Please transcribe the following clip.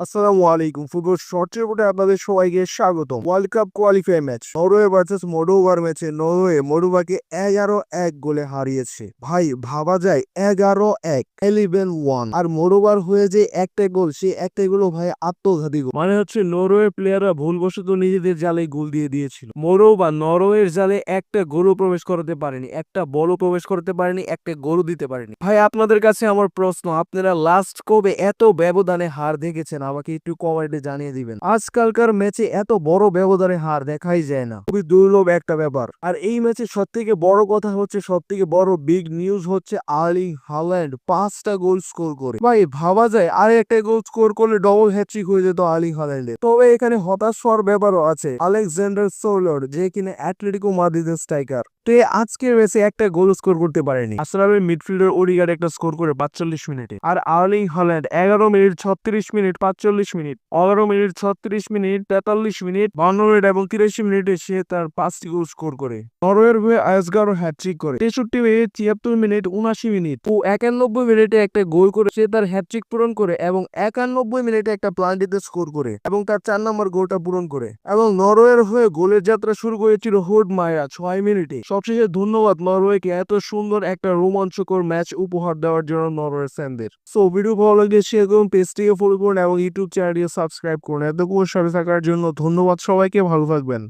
আসসালামু আলাইকুম। Football shorts রিপোর্টে আপনাদের সবাইকে স্বাগতম। World cup qualifier match Norway versus মোল্ডোভার ম্যাচে নরওয়ে মোল্ডোভাকে 11-1 গোলে হারিয়েছে। ভাই ভাবা যায় 11-1 11-1 আর মোল্ডোভার হয়ে যে একটা গোল, সেই একটা গোল ভাই আত্মঘাতী গোল। মানে হচ্ছে নরওয়ে প্লেয়াররা ভুলবশত নিজেদের জালে গোল দিয়ে দিয়েছিল। মোল্ডোভা নরওয়ের জালে একটা গোলও প্রবেশ করতে পারেনি, একটা বলও প্রবেশ করতে পারেনি, একটা গোলও দিতে পারেনি। ভাই আপনাদের কাছে আমার প্রশ্ন, আপনারা লাস্ট কবে এত ব্যবধানে হার দেখেছেন? আমাকে একটু কমেন্টে জানিয়ে দিবেন। আজকালকার ম্যাচে এত বড় ব্যবধানে হার দেখাই যায় না, খুবই দুর্লভ একটা ব্যাপার। আর এই ম্যাচে সব থেকে বড় কথা হচ্ছে, সব থেকে বড় বিগ নিউজ হচ্ছে আর্লিং হাল্যান্ড 5টা গোল স্কোর করে। ভাই ভাবা যায় আর একটা গোল স্কোর করলে ডবল হ্যাট্রিক হয়ে যেত আর্লিং হাল্যান্ডের। তবে এখানে হতাশ হওয়ার ব্যাপারও আছে। আলেকজান্ডার সোলর, যে কিনা অ্যাটলেটিকো মাদ্রিদের স্ট্রাইকার, তো আজকের ম্যাচে একটা গোল স্কোর করতে পারেনি। আসলে মিডফিল্ডার ওডিগার্ড একটা স্কোর করে 45 মিনিটে। আর Erling Haaland 11 minute 36 minute 45 minute 11 minute 36 minute 43 minute 52 minute এবং 83 মিনিটে সে তার 5টি গোল স্কোর করে। নরওয়ের হয়ে আয়াসগারও হ্যাট্রিক করে 63 মিনিট 73 মিনিট 79 মিনিট ও 91 মিনিটে একটা গোল করে সে তার হ্যাট্রিক পূরণ করে এবং 91 মিনিটে একটা প্লান্টিতে স্কোর করে এবং তার 4 নম্বর গোলটা পূরণ করে। এবং নরওয়ের হয়ে গোলের যাত্রা শুরু করেছিল হুড মায়া 6 মিনিটে। সবশেষে ধন্যবাদ নরওয়েকে এত সুন্দর একটা রোমাঞ্চকর ম্যাচ উপহার দেওয়ার জন্য নরওয়ের ফ্যানদের। সো ভিডিও ভালো লাগলে শেয়ার করুন, পেজটিকে ফলো করুন এবং ইউটিউব চ্যানেলটিকে সাবস্ক্রাইব করুন। এতক্ষণ সাথে থাকার জন্য ধন্যবাদ সবাইকে, ভালো থাকবেন।